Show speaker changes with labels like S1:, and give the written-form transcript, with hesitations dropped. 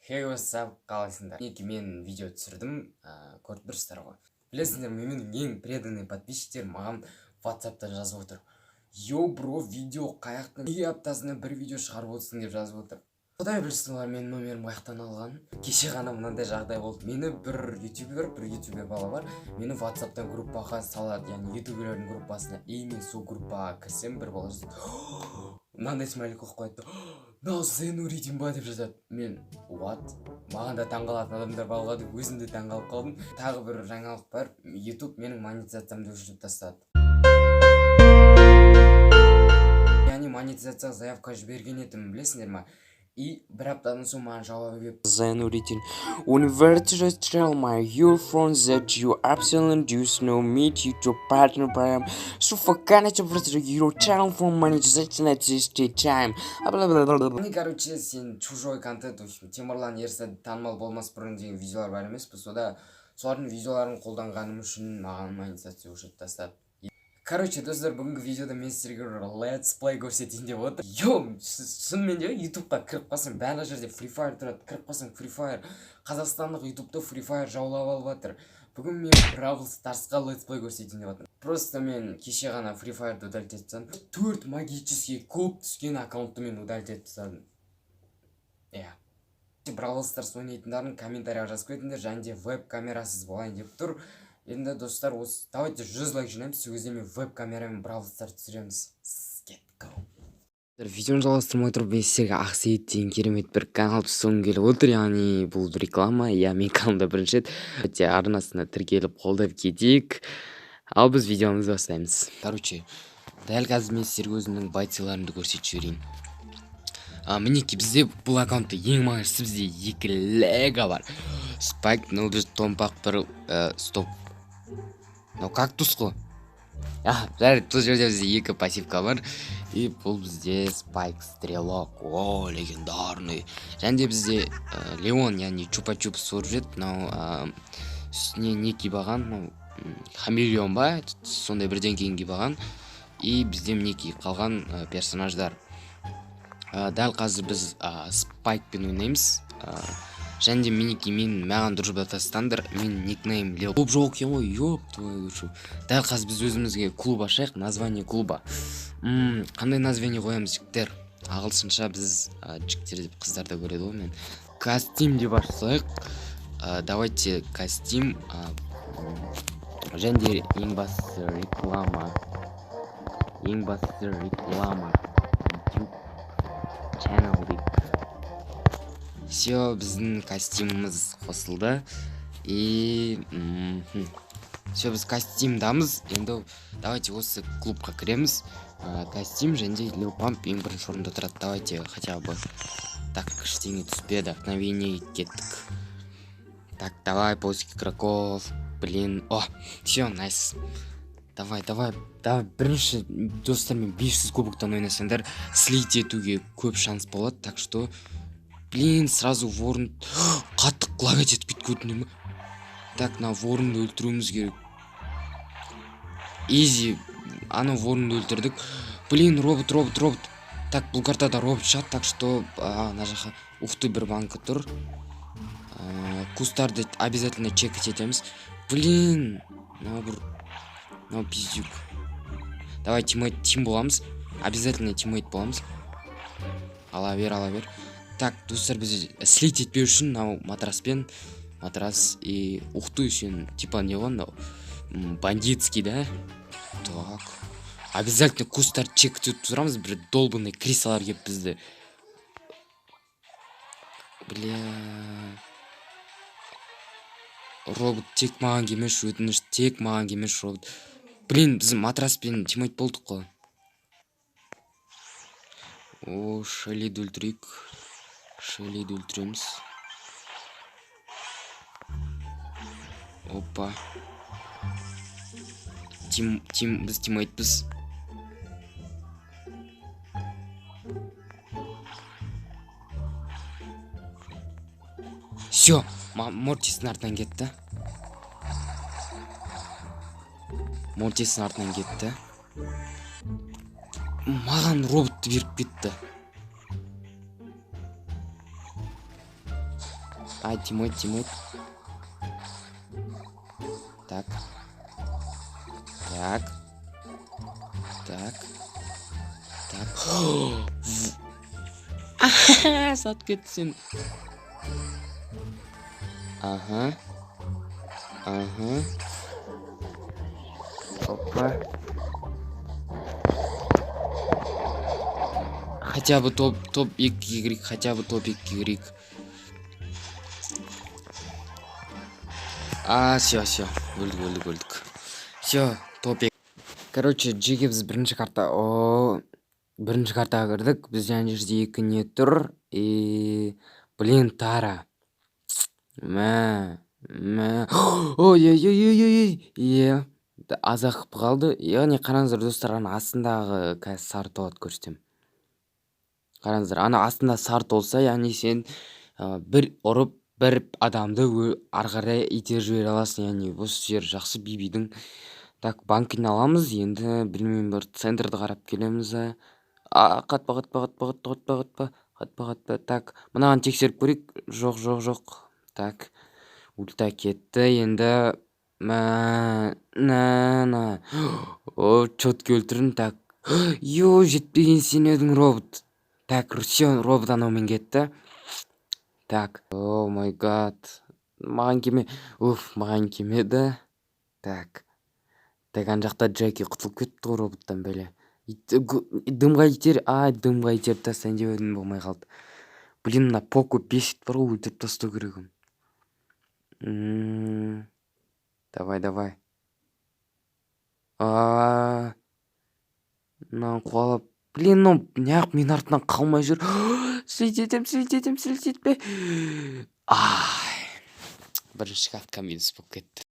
S1: Hey what's up, қалайсыңдар? Мен видео түсірдім, көріп тұрсыздар ғой. Білесіңдер, менің ең преданный подписчиктерім маған WhatsApp'тан жазып отыр. Йо, бро, видео қаяқтан? Неге аптасына бір видео шығарып отырсың деп жазып отыр. Құдай білсін, олар менің номерім қаяқтан алған. Кеше ғана мынандай жағдай болды. Мені бір ютубер бала бар. Мені WhatsApp'тан группаға салады, яғни ютуберлердің группасына. Мен сол группаға кірсем, бір бала жазады. Мынандай смайлик қойып қойды. Мынау Зенуридин ба деп жазады. Мен what? Маған да таңғалатын адамдар балға деп өзім де таңғалып қалдым. Тағы бір жаңалық бар. YouTube менің монетизациямды өшіріп тастады. Яғни монетизацияға заявка жіберген едім, білесіңдер ма? И бір аптадан соң маған жауабы келіп
S2: Zainuddin, University tell my your friends that you absolutely do know meet your partner program. So for kind of your channel for monetization at this time.
S1: Короче, сен чужой контент, в общем, Темірлан Ерсі танымал болмас бұрын деген видеолар бар емес пе? Сода солардың видеоларын қолданғаным үшін маған монетизация өшіріп тастады. Короче, достар, бүгінгі видеода мен сіздерге Let's Play көрсетейін деп отыр. Шынымен де ютубқа кіріп қалсаң, барлық жерде Free Fire тұрады. Кіріп қалсаң Free Fire. Қазақстандық ютубта Free Fire жаулап алып жатыр. Бүгін мен Brawl Stars'қа Let's Play көрсетейін деп отыр. Просто мен кеше ғана Free Fire'ды удалить етіп тастадым. 4 магический куб түскен аккаунтты мен удалить етіп тастадым. Brawl Stars ойнайтындарын комментарияға жазып кетіңдер, және де веб камерасыз болайын деп тұр. Енді достар, давайте 100 лайк жинаймыз, сол кезде мен веб камерамен Brawl Stars түсіреміз.
S2: Видеоны жалғастырмай тұрып, мен сіздерге Ақсейіт деген керемет бір канал түсіргім келіп отыр, яғни бұл реклама. Мен каналда бірінші рет арнасына тіркеліп қолдап кетейік. Ал біз видеомызды бастаймыз. Короче, дәл қазір мен сіздерге өзімнің байцеларымды көрсетіп жіберейін. Мінекей, бізде бұл аккаунтта ең маңыздысы бізде 2 лего бар. Спайк, бір томпақ, бір стоп. Кактус қой. Жарайды, бұл жерде бізде 2 пассивка бар. И бұл бізде Спайк, стрелок. Легендарный. Және де бізде Леон, яғни чупа-чуп сорып жет. Үстіне не кибаған? Хамелеон ба? Сондай бірден кейін кибаған. И бізде мінекей қалған персонаждар. Дәл қазір біз Спайкпен ойнаймыз. Және де мен маған дұрыс тастаңдар. Мен никнейм Лео. Клуб жоқ екен ғой, ёп твою душу. Дәл қазір біз өзімізге клуб ашайық, название клуба. Қандай название қоямыз, жігіттер? Ағылшынша біз жігіттер деп қыздар да көреді ғой мен. Костюм деп ашсайық. Давайте костюм. Және де ең бастысы реклама. Channel деп. Все, біздің костюмымыз қосылды. И все, біз костюмдамыз. Енді давайте осы клубқа кіреміз. Костюм және де Леопамп ең бірінші орында тұрады. Давайте хотя бы так ештеңе түспеді. Вдохновение кеттік. Так, давай поиск игроков. Блин. Все, найс. Давай, бірінші достармен 500 кубоктан ойнасаңдар, слить етуге көп шанс болады, так что, сразу ворын, қатты құлағат етіп кеткөтіне ме? Так, ворынды өлтіруіміз керек. Изи, ворынды өлтірдік. Робот. Так, бұл картада робот шат, так что, на жаққа ұқты бір банка тұр. Кустарды обязательно чекать етеміз. Пиздюк. Давай тим боламыз. Обязательно тиммейт боламыз. Ала бер. Так, достар, біз слить етпеу үшін матрас и ұқты үшін типа не ғой, бандитский, да? Так. Обязательно кустар чекать етіп тұрамыз, бір долбанный крисалар кеп бізді. Робот тек маған кемеш, өтініш тек маған кемеш робот. Біз матраспен тимейт болдық қой. Шеллиді өлтіреміз. Опа. Біз тимейтпіз. Все, Мортистің артынан кетті. Маған роботты беріп кетті. Тимойт. Так. Сат кетті сен. Ага. Опа. Хотя бы топ 2 керек, хотя бы топ 2 керек. Все. Өлдік. Все, топ 2. Короче, жеке біз бірінші картаға кірдік. Біз жаңа жерде 2 не тұр. Блин, Тара. Ой. Азақ қалды. Яғни қараңыздар достар, ана астындағы қазір сары толады көрсетем. Қараңыздар, ана астында сары толса, яғни сен бір ұрып, бір адамды арғарай итер жібере аласың. Яғни осы жер жақсы бибидің. Так, банкін аламыз. Енді білмеймін, бір центрді қарап келеміз. Қатпа. Так, мынаған тексеріп көрейік. Жоқ. Так, ульта кетті. Енді чөтке өлтірін. Так, жетпеген сен едің, робот. Так, все, робот анаумен кетті. Так, о май гад. Маған кемеді. Так, ана жақта Джеки құтылып кетті ғой роботтан бәле. Дымға итер тастайын деп едім, болмай қалды. Блин, мына Поко бесит бар ғой, өлтіріп тастау керек. Давай. Мынаны қуалап. Блин, неғып мен артынан қалмай жүр. Сілтетем. Бірінші катка минус болып кетті.